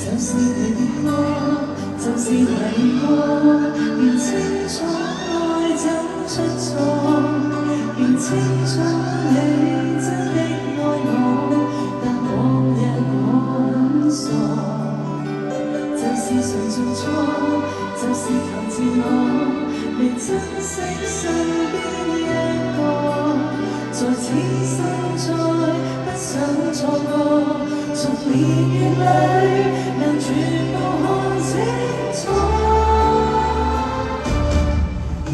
就是你的歌，就是你歌，辨清楚愛怎出錯，辨清楚你真的愛我，但往日我很傻，就是誰做錯，就是求自我，未珍惜身邊一個，在此生再不想錯過。從年月裏能全部看清楚，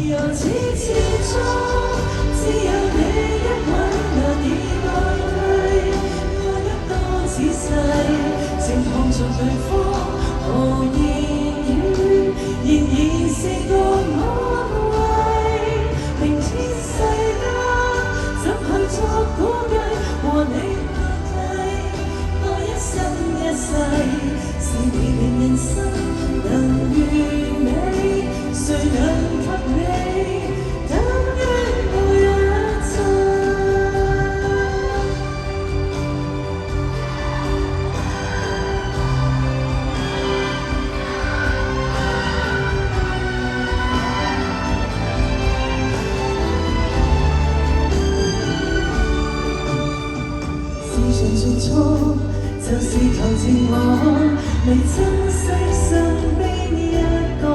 由始至終只有你一位難以代替，愛得多仔細，靜看着對方無言語，仍然是個安慰。明天世間怎去作估計，和你是你令人生能完美，誰能給你等於每一陣。是誰做錯？就是求自我，未珍惜身邊一個，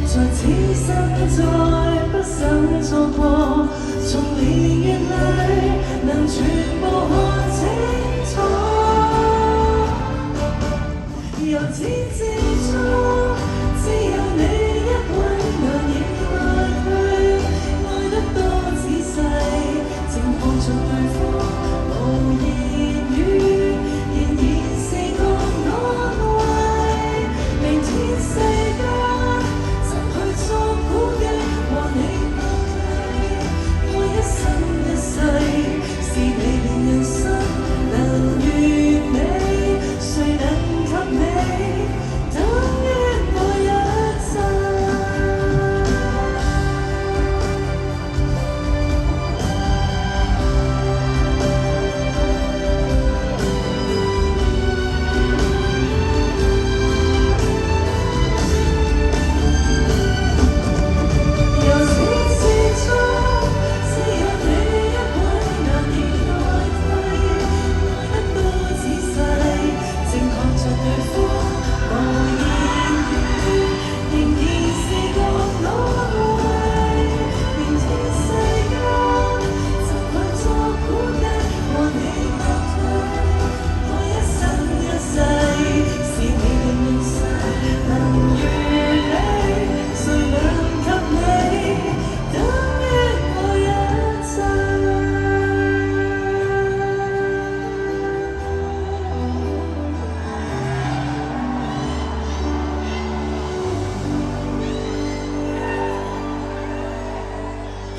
在此生再不想錯過，從年月裏能全部看清楚，由始至終只有你一位難以代替，愛得多仔細，靜看着對方無言語。世間怎去作估計，和你默契，愛一生一世，是你令人生能完美，誰能給你？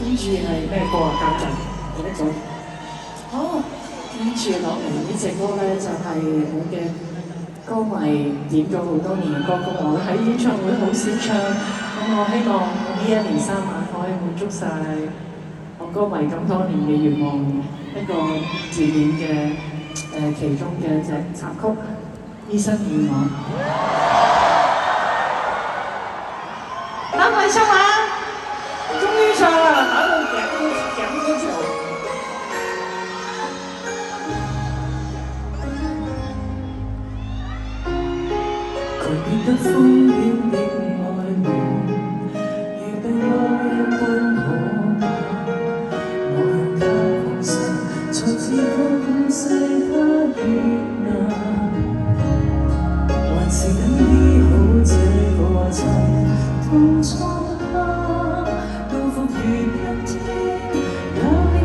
跟住係咩歌啊？監製記得咗？哦，跟住落嚟呢隻歌咧就係、我嘅歌迷點咗好多年嘅歌曲，我喺演唱會好少唱，咁我希望呢一年3晚可以滿足晒我歌迷咁多年嘅願望，一個自演嘅其中嘅一隻插曲《醫生與我》。3位收啊！終於唱啦，打到夾嗰條。狂熱得瘋癲的愛戀，如被愛一般可怕。我向他狂射，才知控制他越難，還是等醫好這個陣痛楚。到復如一天，也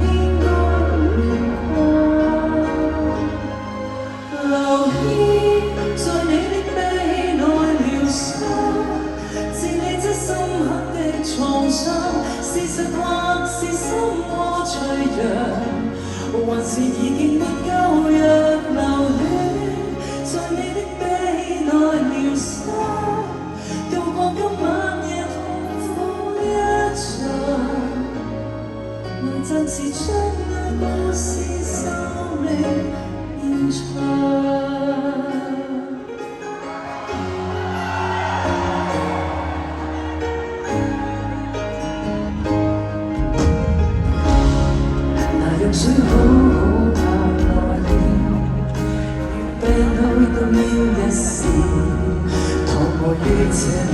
應該回家。留戀在你的臂內療傷，治理這深刻的創傷。事實或是心窩脆弱，還是已經沒救藥。留戀在你的臂內療傷，渡過今晚夜痛苦一場。我暫時將那故事收尾延長。藥水好好拍內臉，越病去到煙一線，躺臥於這裏，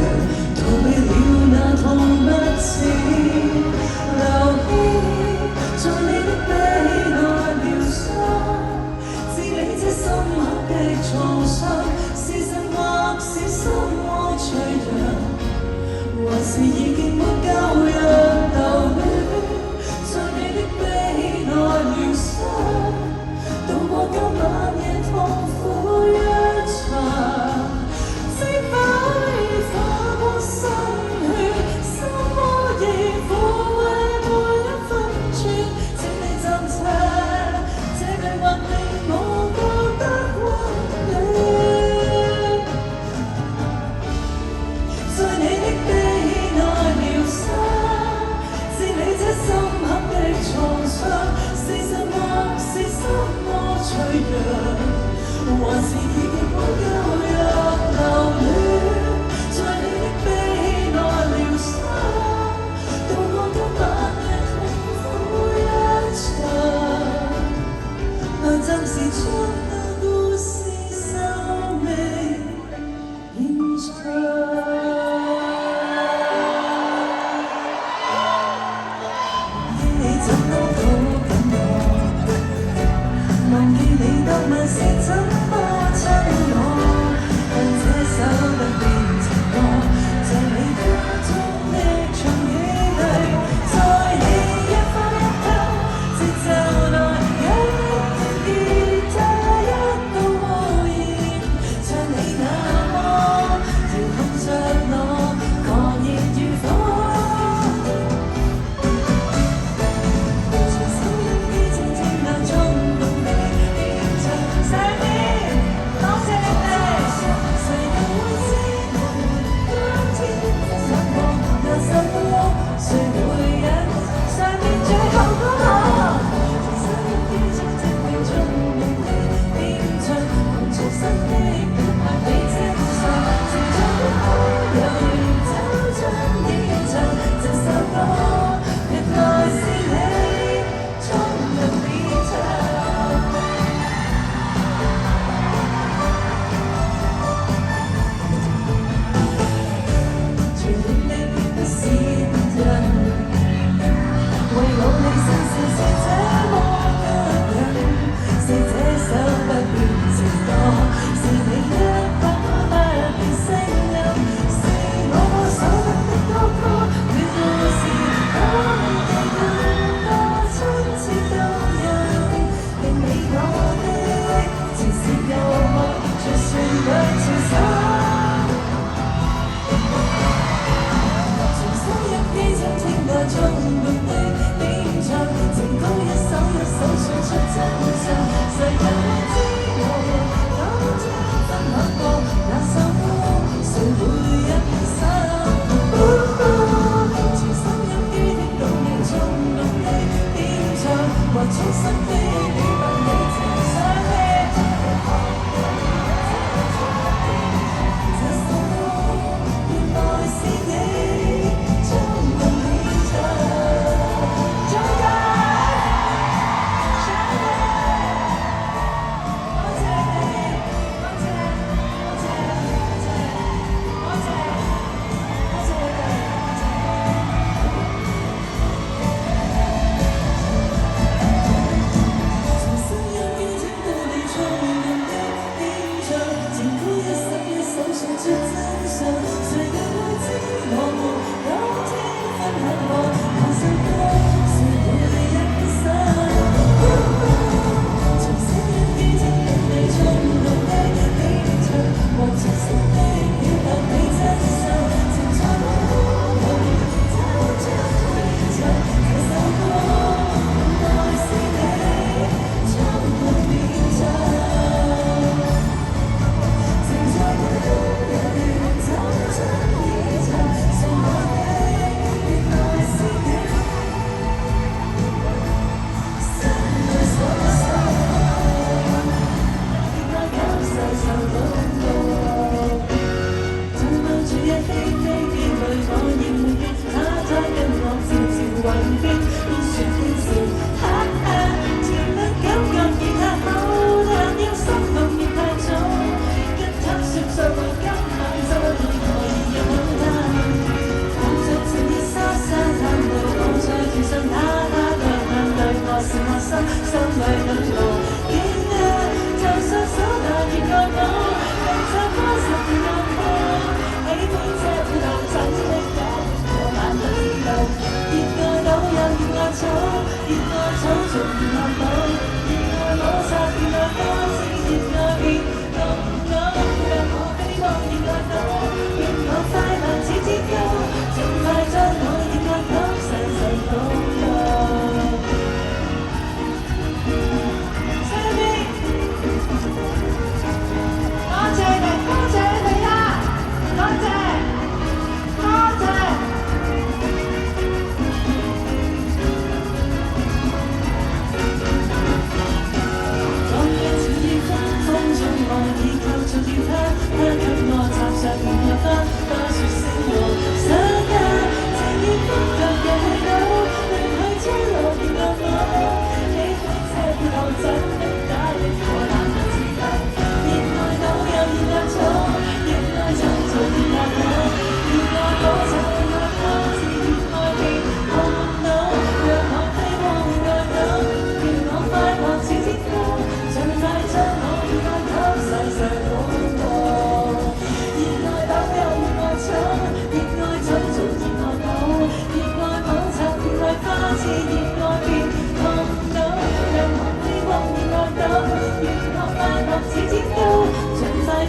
逃避了那痛不止。留意在你的臂內療傷，治理這深刻的創傷。事實或是心窩脆弱，還是已經沒救藥。留戀在你的臂內療傷，渡過今晚夜痛苦一場。即否化過心血，心窩亦撫慰每一分寸。請你暫且，這計劃令我覺得溫暖。在你的臂內療傷，治理這深刻的創傷。事實或是心窩脆弱，還是已經沒救藥。留戀在你的臂內療傷，渡過今晚夜痛苦一場。來暫時將那故事收尾延長。忘記你當晚是怎麼親我。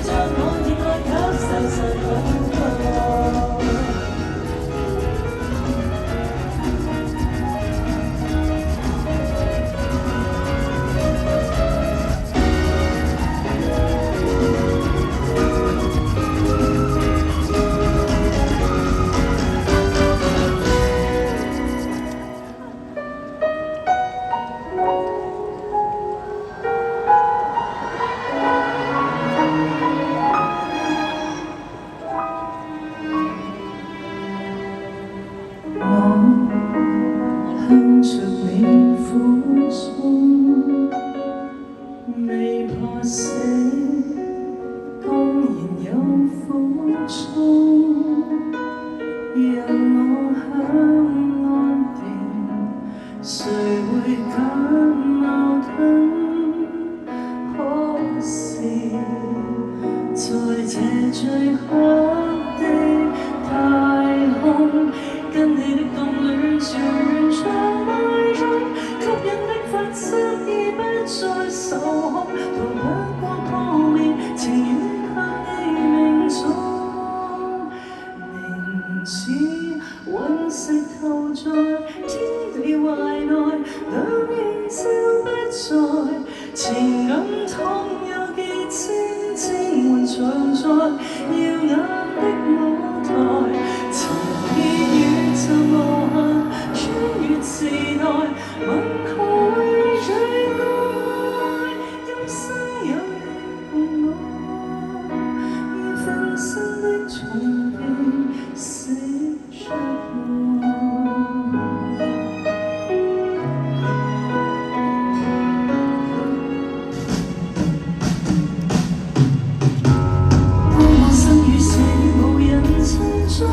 着我熱愛給世上很多。向着你苦衷，未怕死，當然有苦衷。讓我享安定，誰會揀矛盾？可是，在這最黑的太空，跟你的凍戀傳像愛中，吸引的法則已不再受控，逃不過破滅，情願向你命中。明知隕石投在天地懷內，兩年就不再，情感倘有結晶，精魂常在耀眼的舞台。宇宙無限，穿越時代，問號為最愛，今生有你共我，已分身的重變，釋出我。當我生與死，無人曾在意。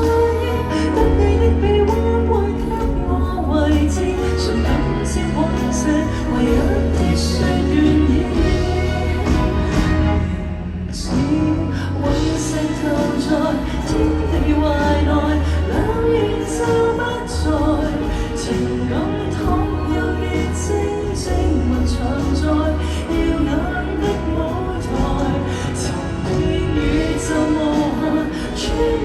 得你的臂彎會給我位置，誰敢接往這唯一的說願意？明知隕石投在天地懷內，兩遠就不再，情感倘有結晶，精魂常在耀眼的舞台，尋遍宇宙無限，穿越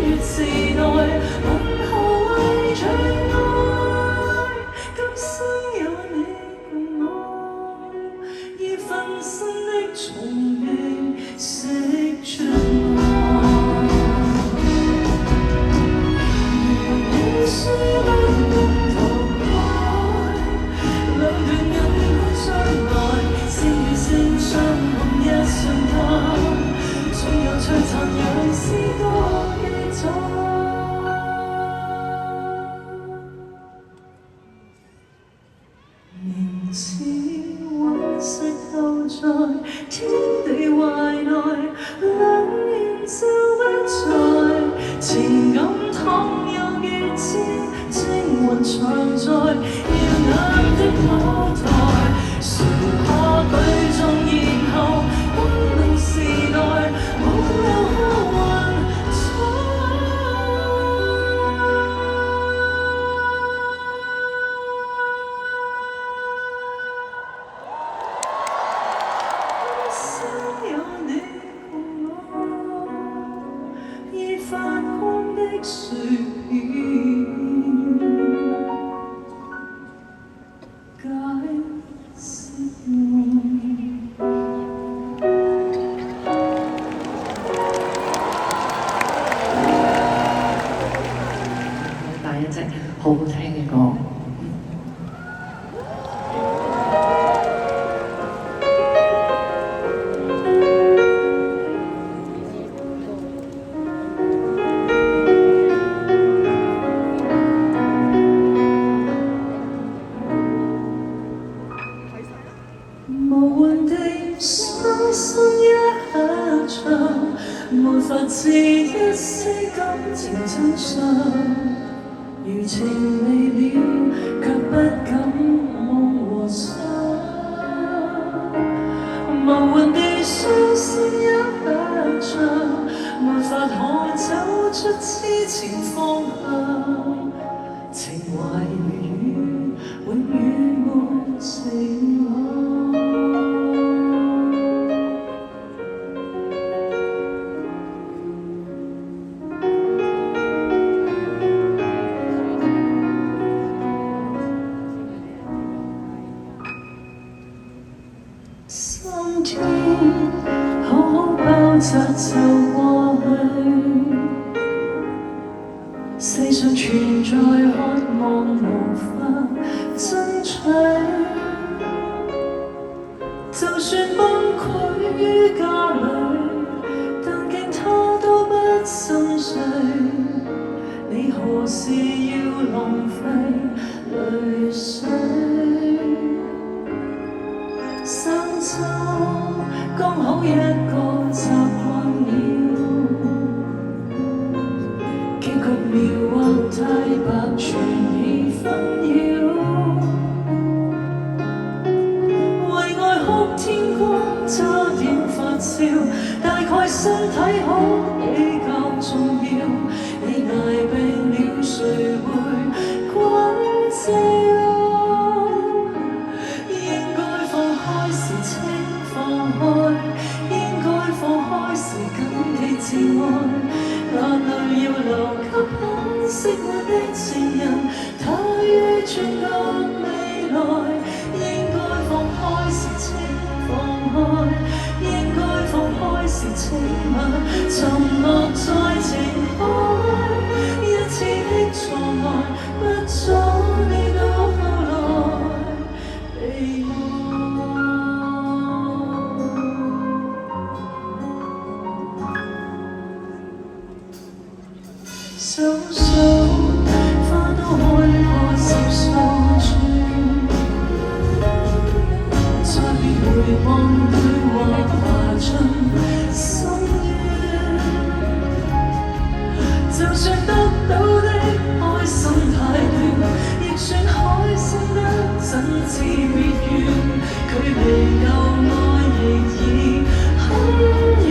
時代。明知隕石投在天地懷內，兩年就不再，情感倘有結晶，精魂常在耀眼的舞台，誰怕舉重然後溫暖時代，無留後雲彩。發光的碎片，解釋我。帶一隻好好聽嘅歌。無緣地傷心一場，無法自一些感情真相，餘情未了，卻不敢夢和想。無緣地傷心一場，無法可走出痴情方向，情懷如雨，永遠沒情望。信存在渴望無法爭取，就算崩潰於家裏，但見他都不心碎。你何時要浪費淚水？三週剛好一個習慣了，結局描畫太白，全已紛擾。為愛哭天光，差點發燒，大概身體好比較重要。你捱病了，誰會關照？應該放開時請放開，應該放開時緊記自愛。眼淚要留給很識愛的情人，他於轉角未來。應該放開時請放開，應該放開時請吻，沉默在情海。一次的錯愛，不阻你到後來被愛。數數花都開過10數轉，再別回望對話爬進深淵。就算得到的開心太短，亦算開心得真摯別遠。距離舊愛亦已很遠。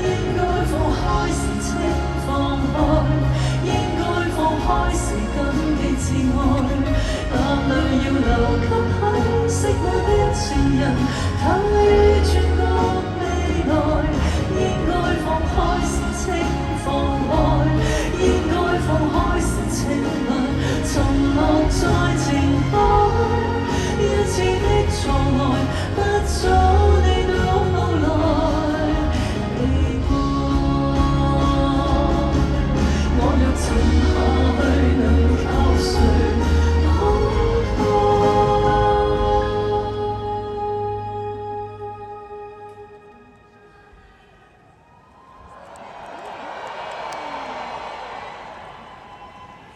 應該放開時請放開，應該放開時緊記自愛。眼淚要留給很識愛的情人，他於轉角未來。應該放開時請放開，應該放開時請吻，沉默在情海。一次的錯愛，不阻你到後來被愛。我若沉下去，能靠誰慷慨？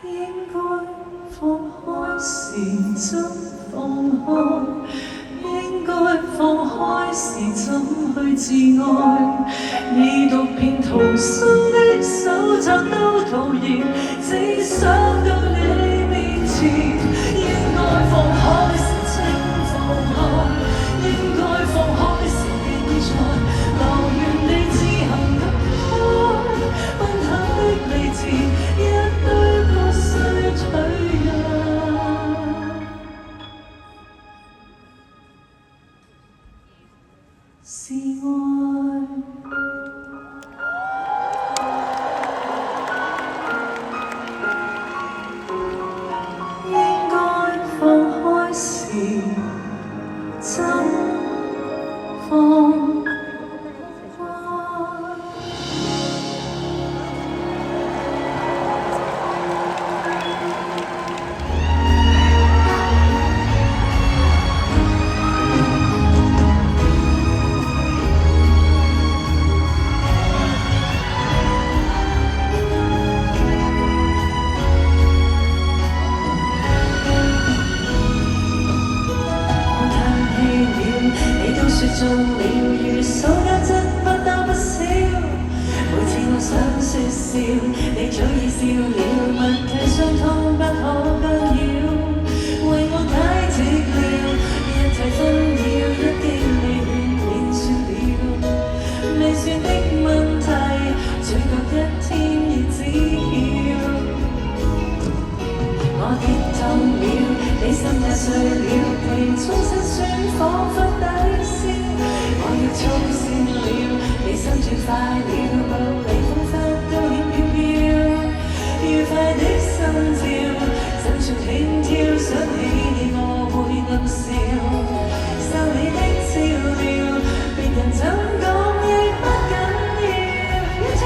應該放開時怎放開，應該放開時怎去自愛。你讀遍徒生的手冊都徒然，只想到你面前。應該放開時請放開，應該放開時現在，留原地自行感開。奔騰的利字，一堆破碎脆弱是愛。應該放開時怎放開？中了如數間真不多不少，每次我想說笑，你早已笑了，默契傷痛不可干擾，為我解寂了，一切紛擾，一經你勸便算了，未算的問題，最後一天亦知曉。我跌透了，你心也碎了，皮粗身酸，彷彿抵消。我要粗線了，你心轉快了，步履彷彿都輕飄飄，愉快的心照，怎算輕佻，想起你我會暗笑，受你的照料，別人怎講亦不緊要。一齊。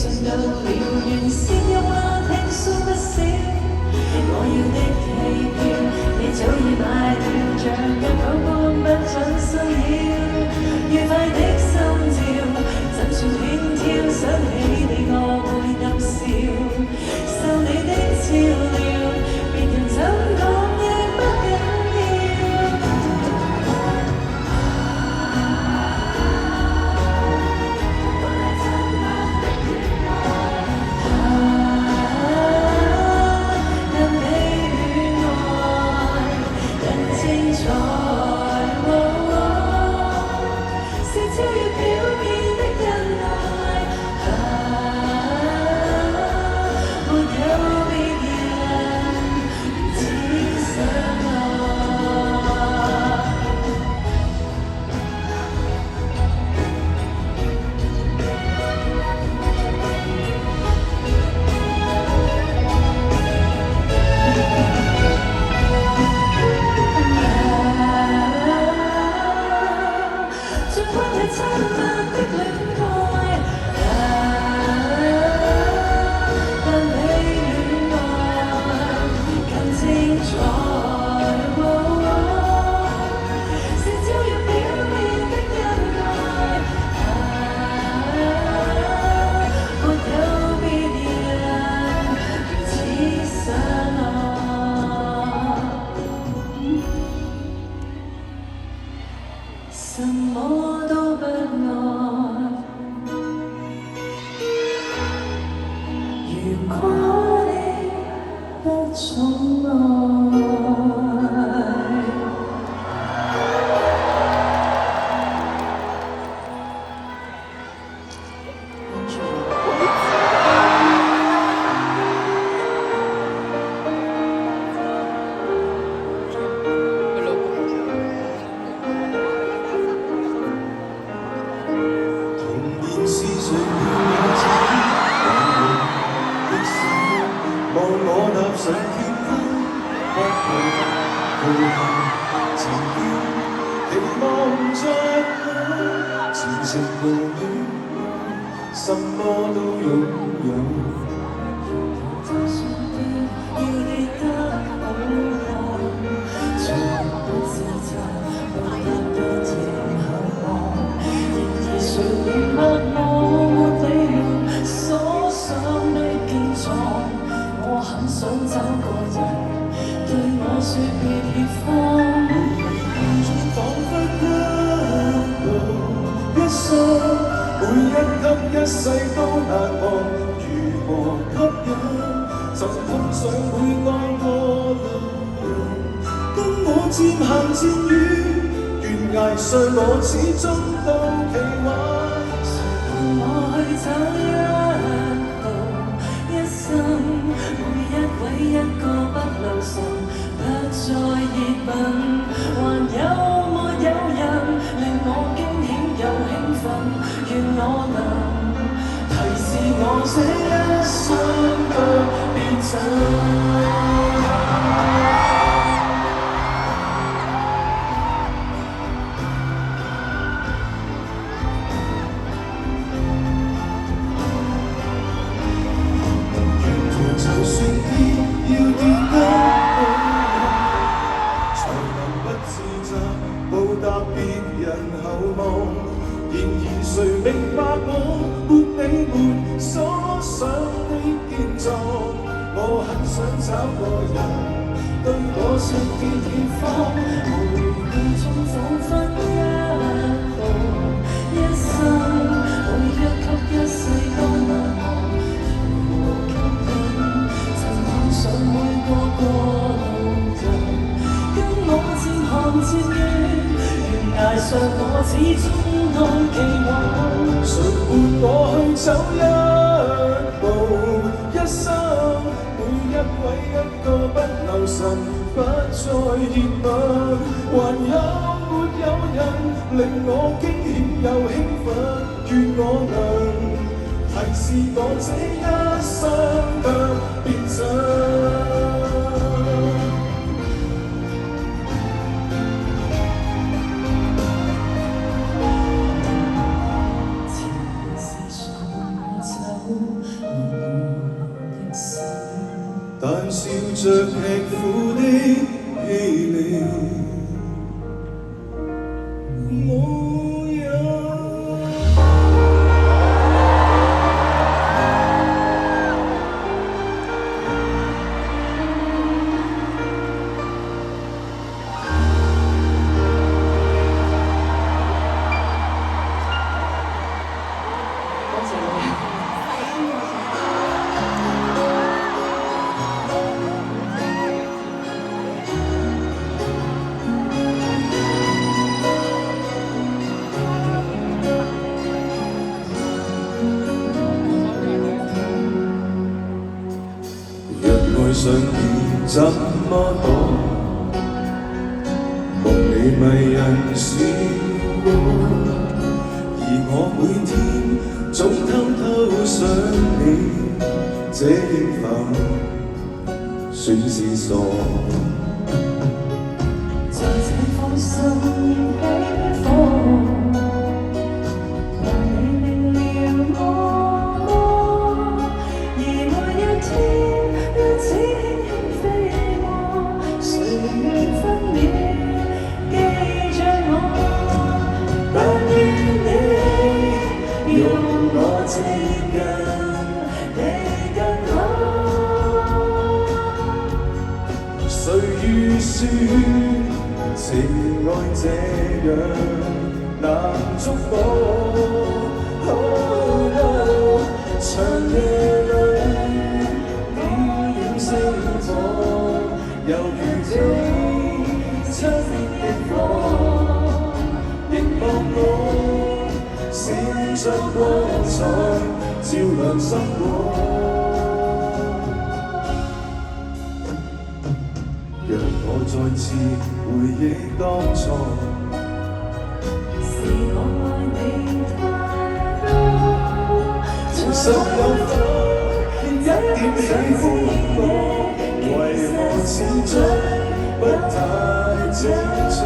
信到了原先一話聽說不少，我要的期票你早已買了，像一口般不准騷擾，愉快的心跳，就算輕佻想起你我會暗笑，受你的照料，別人怎講亦不緊要。跟你戀愛更精彩，是超越表面的恩愛，沒有別人只想我。像關於親密的戀愛，但你戀愛更精彩，是超越表面的恩愛，沒有別人只想我。什麼都不愛，如果你不寵愛。童年是誰要自己的手，望我踏上天空，不會退後，情願期望着我，前程無戀愛，什麼都擁有。就算跌要跌得好好，從不自責，沒得多這渴望，然而誰明白我沒理由所想的堅壯，我很想找個人對我說別怯慌，彷彿一路一生，每一刻一世都難忘，如何吸引？曾碰上會愛過路人，跟我漸行漸遠，懸崖上我始終都期望。陪我去走一步一生，每一位一個不留神，不再熱吻，還有沒有人令我驚險又興奮？願我能提示我這一生不必走。就算跌要跌得好好，才能不自責報答別人厚望。然而誰明白我沒你們所想的堅壯？我很想找個人對我說別怯慌，回顧中彷彿一步一生，每一級一世都難忘。上每個過路人，跟我漸行漸遠，懸崖上我始終都期望。誰伴我去走一步一生？每一位一個不留神，不再熱吻，還有沒有人令我驚險又興奮？願我能提示我這一生卻別走。前面是誰我走？着吃苦的氣力。我也多謝你。若愛上你怎麼躲？夢裏迷人是我，而我每天總偷偷想你，這應否算是傻？在這放心起火，讓你明了我，而每一天日子輕輕飛過，誰願分秒記着我？但願你用我接近你更好。誰預算情愛這樣難捉摸？長夜裏點點星火，猶如你親的火，凝望我，閃出光彩，照亮生活。讓我再次回憶當初，是我愛你太多，情深有否一點喜歡我？為何始終不太清楚？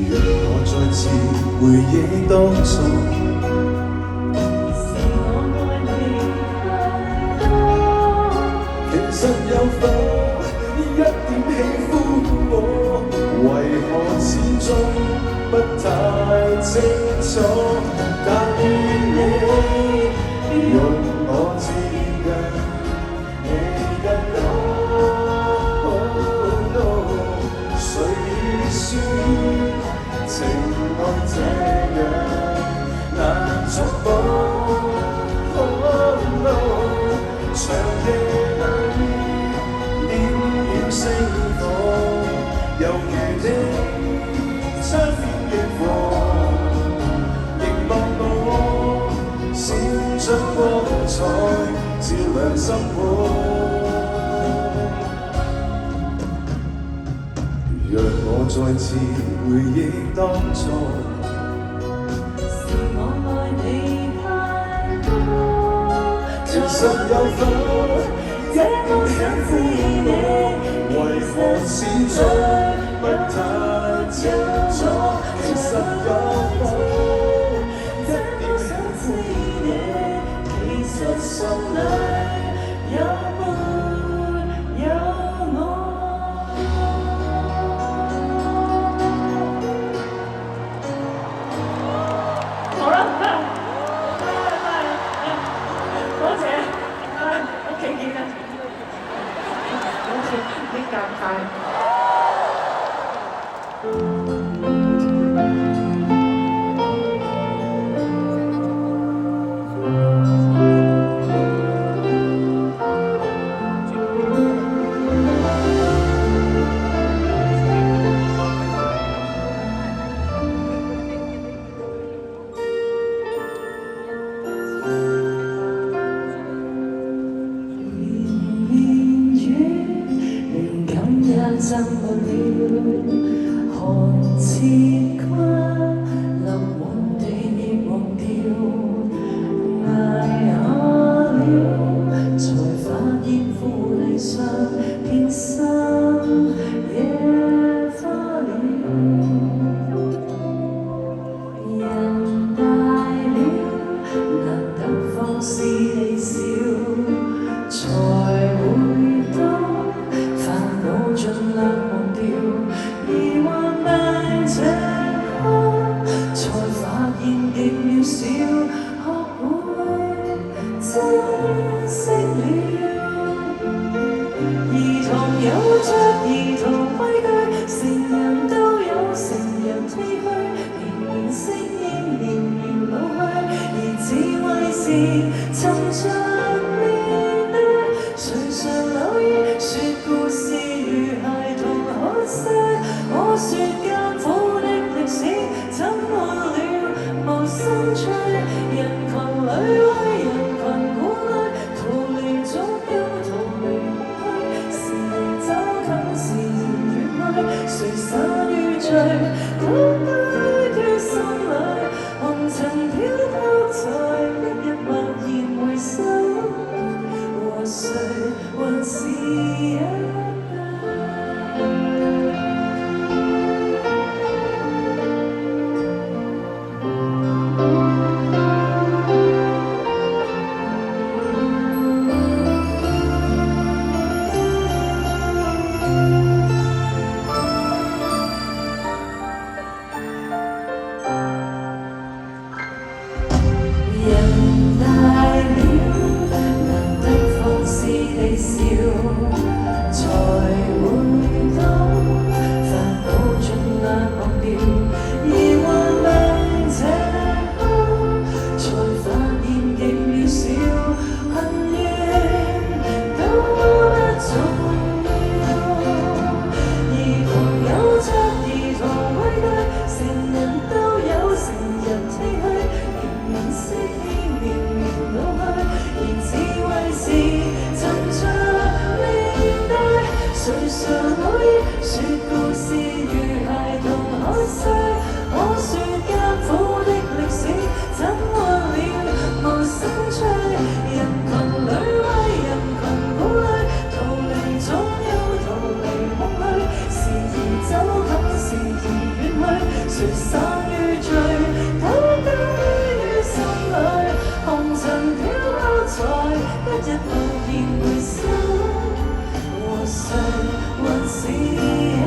讓我再次回憶當初，是我愛你太多，其實有否一點喜歡我？為何始終不太清楚？但願你用我接近你更好。誰預算情愛這樣難捉摸？長夜裏點點星火，猶如你窗邊的火，凝望我，閃出光彩，照亮生活。讓我再次回憶當初，是我愛你太多，情深有否一點喜歡我？為何始終不太清楚？其實有否一點喜歡我？其實心裏有沒有我？好啦，多謝，屋企見啦，好似啲尷尬。爭不了，寒刺跨，流滿地亦忘掉。忘掉，而患病這刻，才發現極渺小，學會珍惜了。兒童有着兒童規矩，成人都有成人唏噓，年年適應，年年老去，而智慧是沉着面對。誰常留意說故事如孩童學識，我說艱苦的歷史怎沒了無心趣，人群裏為人群鼓勵，逃離總有逃離空虛，時而走近時而遠去，誰散於醉，都堆於心裏，紅塵飄泊在一日默然回首，和誰還是一樣。人大了，難得放肆地笑，才會懂煩惱盡量忘掉，而患病這刻，才發現極渺小，恨怨都不重要。兒童有着兒童規矩，成人都有成人唏噓，年年適應，年年老去，而智慧是沉着面對。誰常可以說故事如孩童學識，我說艱苦的歷史怎沒了無心趣，人群裏為人群鼓勵，逃離總有逃離空虛，時而走近時而遠去，誰散於醉，都堆於心裏，紅塵飄泊在一日默然回首，和誰還是一樣。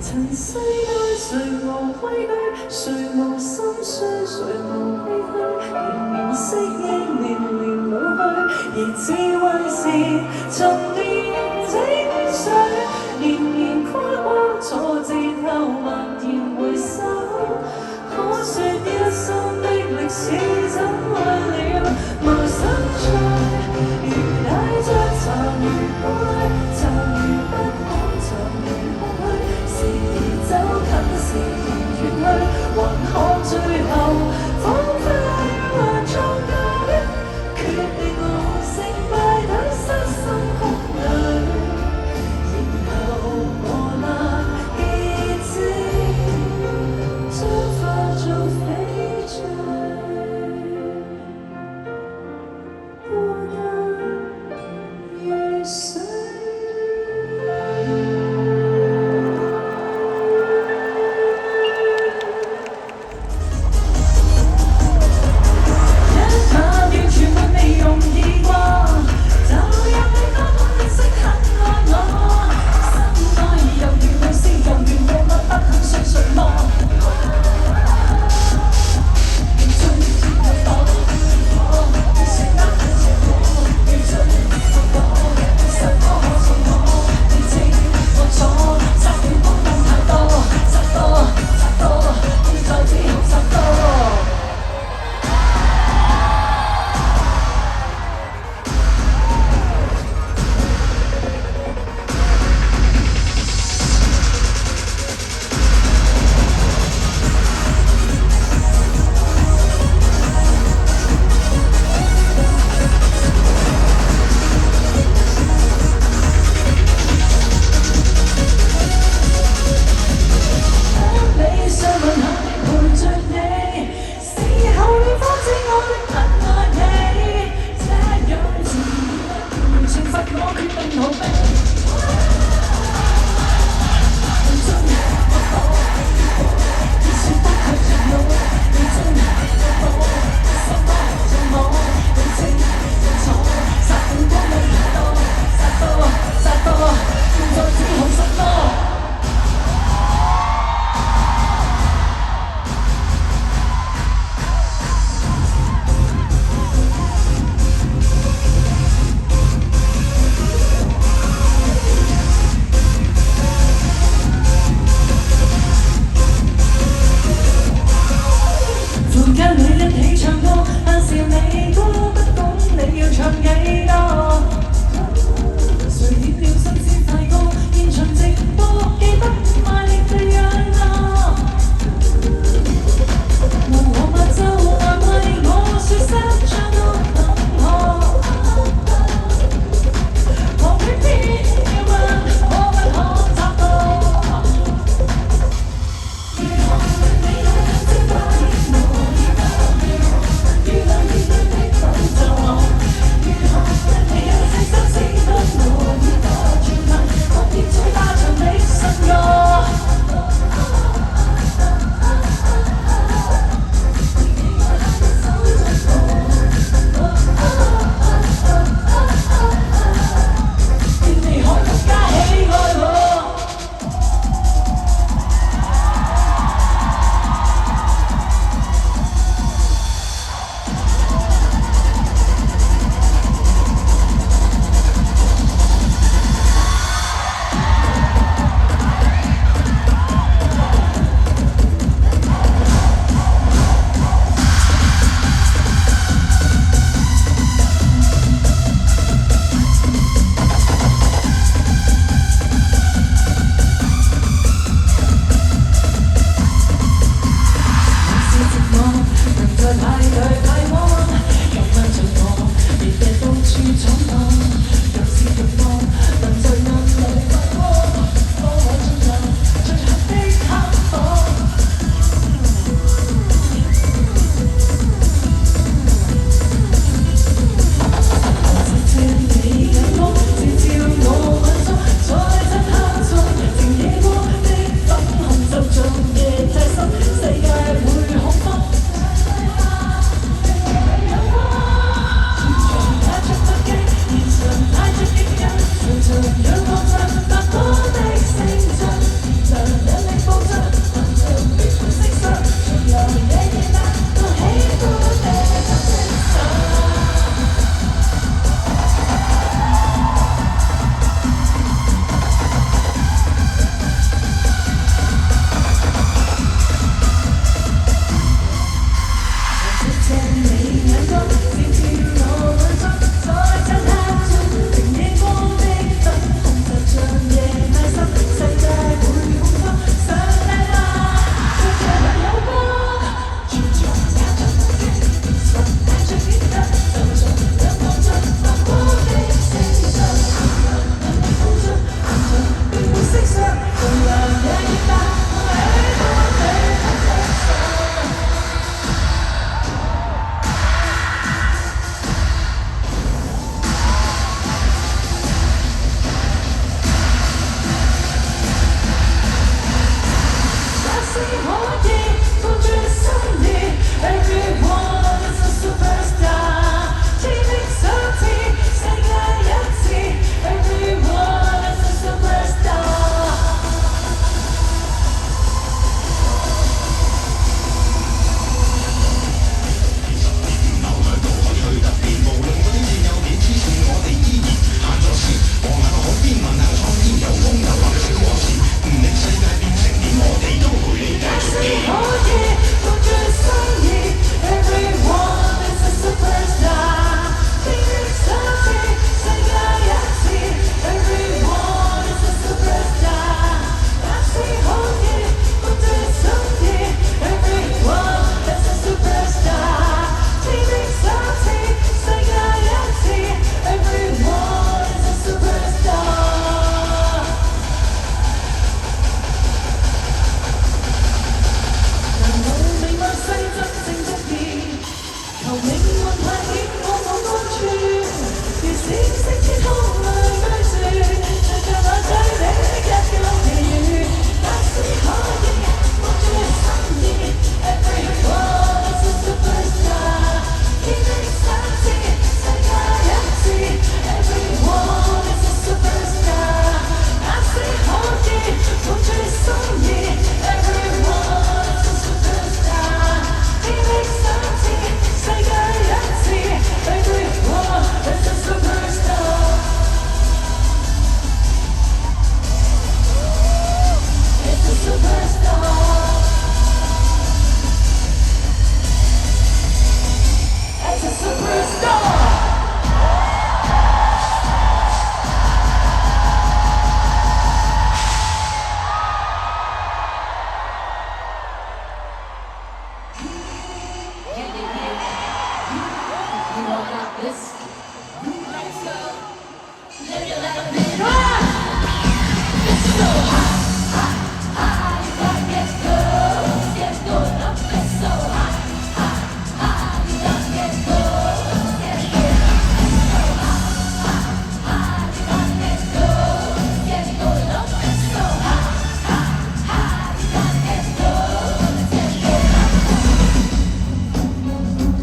塵世內誰無規矩，誰無心酸，誰無唏噓，年年適應，年年老去，而智慧是沉澱井水，年年跨過挫折後默然回首，可說一生的歷史怎沒了無心趣，如帶着殘餘鼓勵，殘餘不安，殘餘空虛，時而走近時而遠去，還看最後彷彿還創舊的，決定我成敗都失心哭。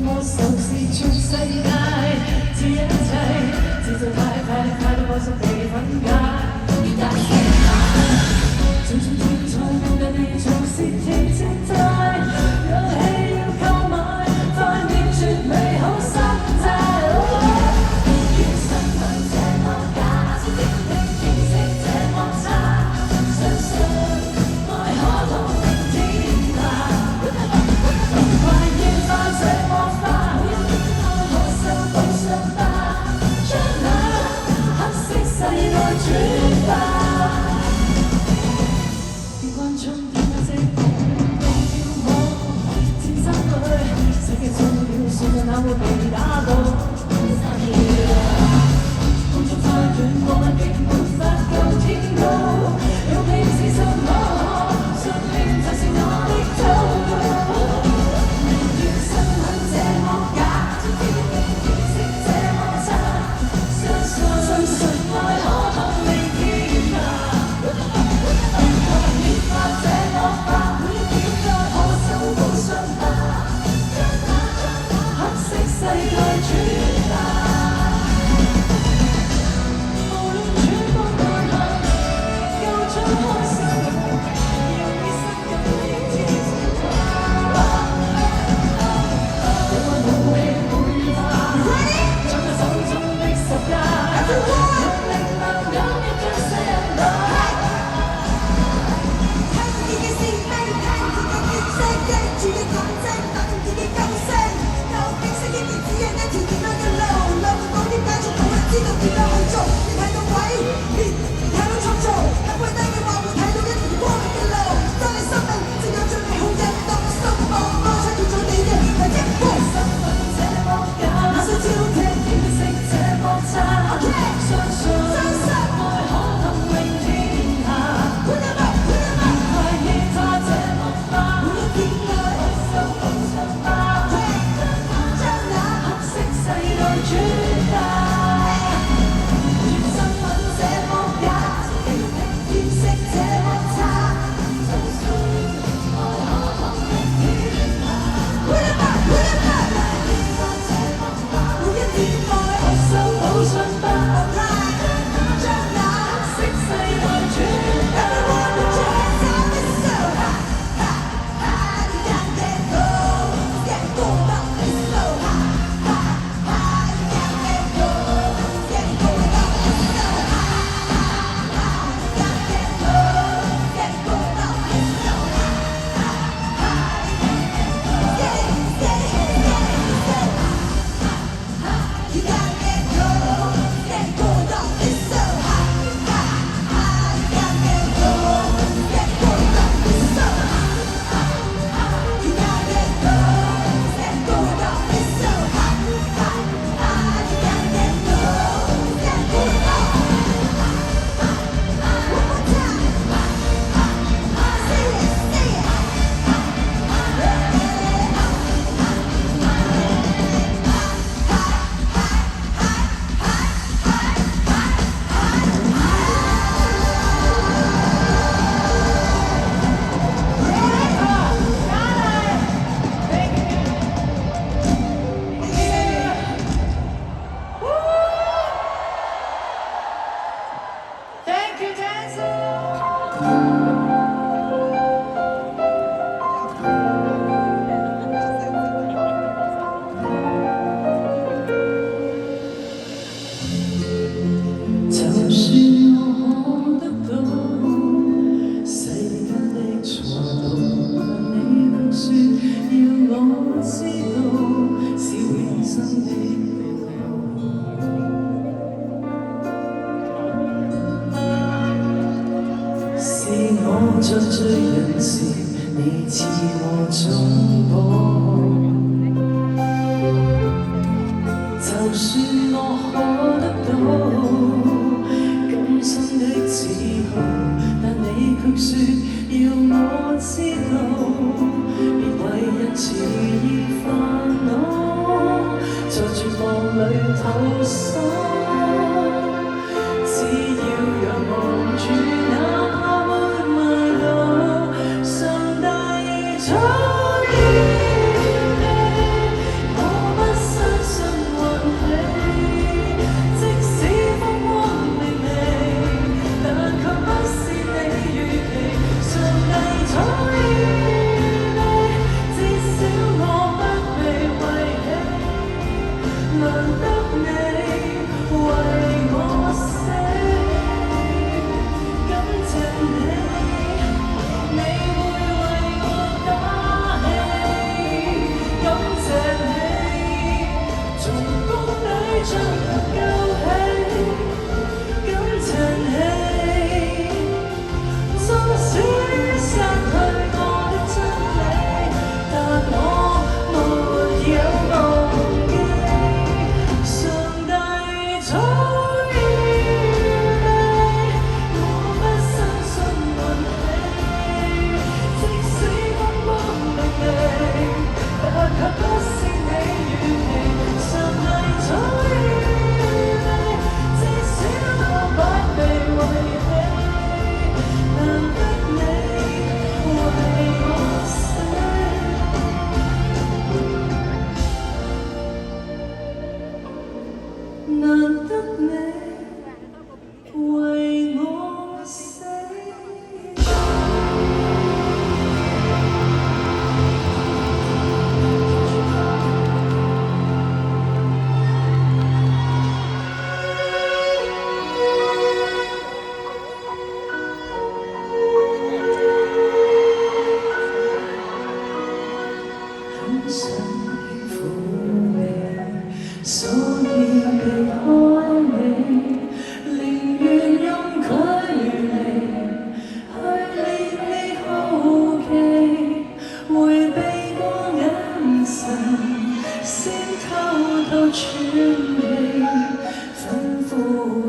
我手是全世界，知一切，節奏太多，我想被分解。盡情精彩，讓你做事情節制，有戲要購買，快面絕美好心態。越身份這麼假，只聽見識這麼差，相信愛可同明天下。快現化這魔法，每一天愛可修補傷疤，將那黑色世代轉化。慣中點解這個被跳舞，戰爭裏世界終了，信任那會被打倒。工作太短，我們竟沒法夠天高，有屁是什麼？信念就是我的禱告。越身很這麼假，只聽見識這麼差，相信愛可同明天下。這魔法，每一點都可修補傷疤，將那黑色世代轉化。無論轉方向行，夠盡開心，讓你心入明天化。有愛無氣會化，掌握手中的十架，讓力量感染着世代。自己講真，等自己夠聲，究竟適應只係一條點樣嘅路，兩個講點解仲冇人知道點樣去做，你睇到鬼，你睇到創造，一跪低嘅話會睇到一條光明嘅路，當你生命正有最美好引導，心望摩擦斷咗你嘅第一步。身份這麼假，那些朝聽見識這麼差，相信愛可同明天下。快獻他這魔法，每一天修補傷疤，將那黑色世代轉化。越身份這麼假，只聽見識這麼差，相信愛可同明天下。每一天愛可修補傷疤，將那黑色世代轉化。Thank you, dancers. 就算我可得到世間的錯道，你能說要我知道是永生的道路。是我在追人時，你似我衝破。就算我可得到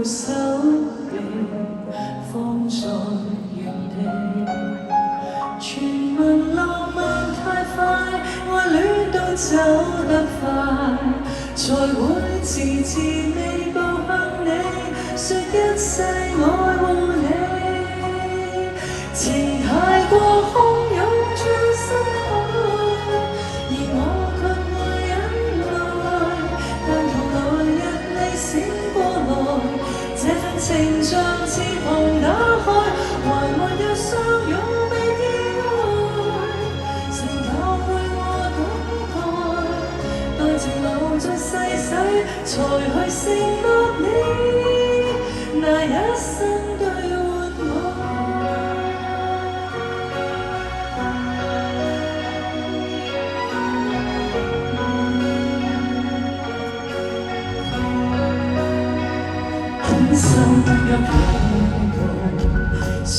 手臂放在原地，傳聞浪漫太快，愛戀都走得快，才會遲遲未步向你，說一世愛護你。情太過洶湧像深海，而我卻會忍耐，但求來日你醒過來，這份情像翅膀打開，還沒有相擁被意外，成教會我等待，待情流盡逝洗，才去承諾你那一生對換我。天生給擁抱，所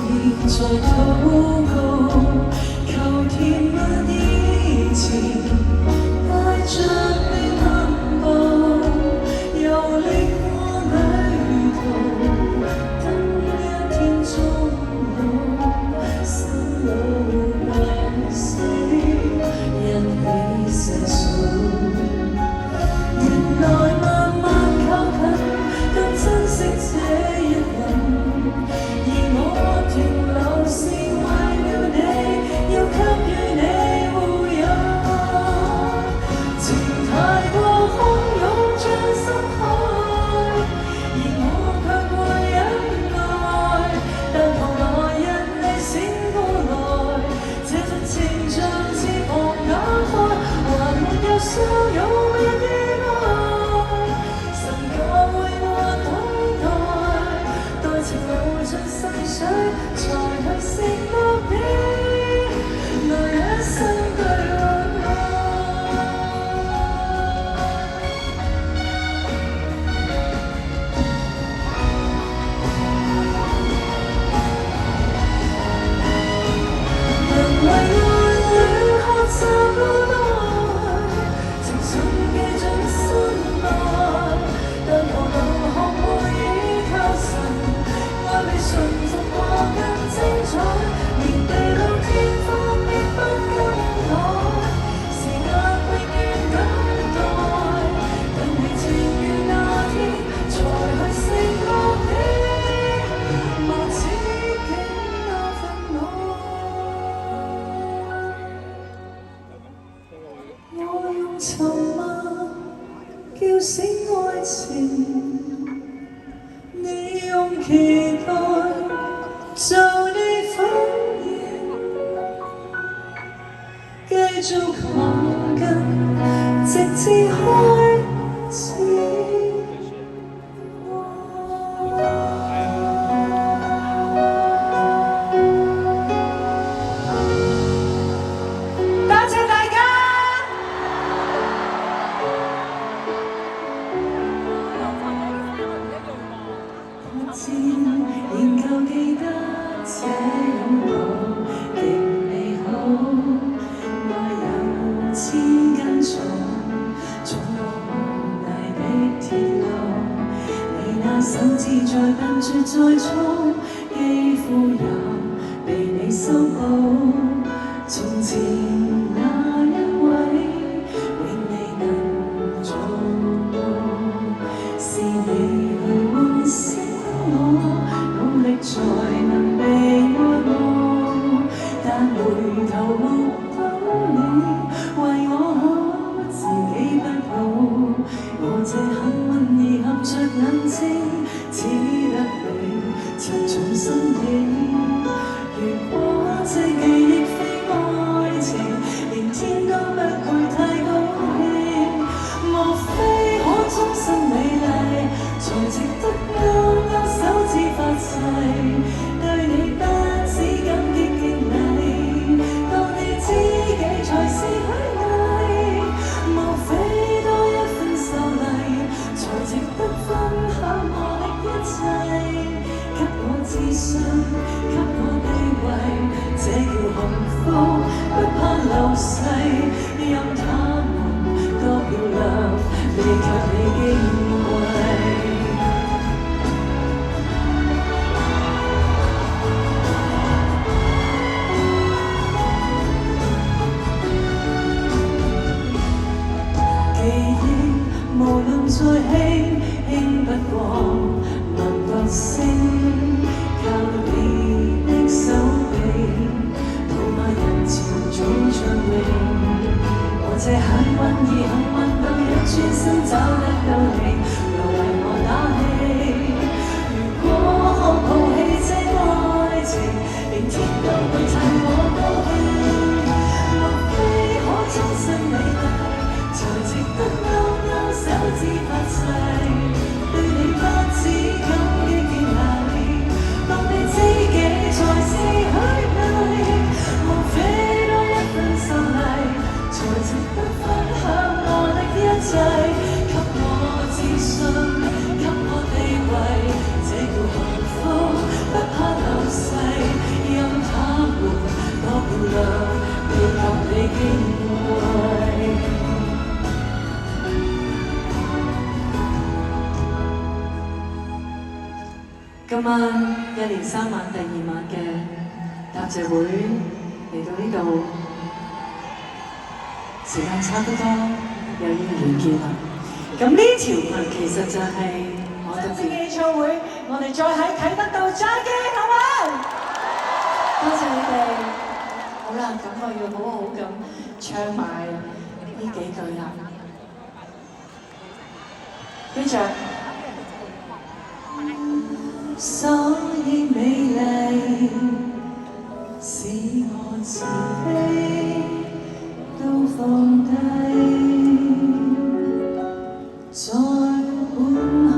以在禱告，求甜蜜以前帶着你漫步，遊歷我旅途，等一天終老，生老病死，一起細數。原來慢慢靠近，更珍惜這一吻，而我停留是為了你，要給予你護佑。情太過洶湧像深海，而我卻會忍耐，但求來日你醒過來，這份情像翅膀打開，還沒有相擁被意外，神教會我等待，待情流盡逝水，才去承諾你那一生對換我。能為愛侶學習無奈，情信記進心內，但求能學會倚靠神，愛比順服過更精彩，連地老天荒亦不更改，時間永遠等待，等你情願那天，才去承諾你，無止境那份愛。我用沉默叫醒愛情，你用期待做你反應，繼續行近，直至開始。多謝大家。我知仍舊記得這擁抱極美好，愛有千斤重，重過無涯的鐵路。你那手指再笨拙再粗，肌膚也被你修補。從前那一位，永未能做到，是你去喚醒我，努力才能被愛慕，但回頭目睹你，為我可自己不抱。我這幸運兒含着眼睛，只得你沉重身影。如果這記憶非愛情，連天都不會太高興。莫非可終身美麗，才值得勾勾手指發誓，對你不止感激敬禮，當你知己才是虛偽。莫非多一份秀麗，才值得分享我的一切，給我自信，給我地位，這叫幸福，不怕流逝，任他們多漂亮，未及你矜貴。今晚一連3晚第2晚嘅答謝會嚟到呢度，時間差不多又要完結啦。咁呢條裙其實就係我特別演唱會，我哋再喺啟德度再見，好嗎？多謝你哋。好啦，咁我要好好咁唱埋呢幾句啦。跟着。所以美麗使我自卑都放低，在半空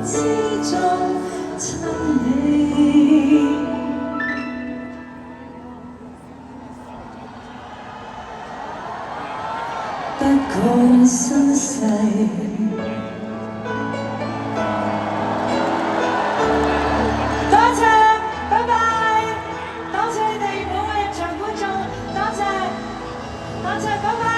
之中親你，不講身世。多謝你哋每位入場觀眾，多謝，拜拜。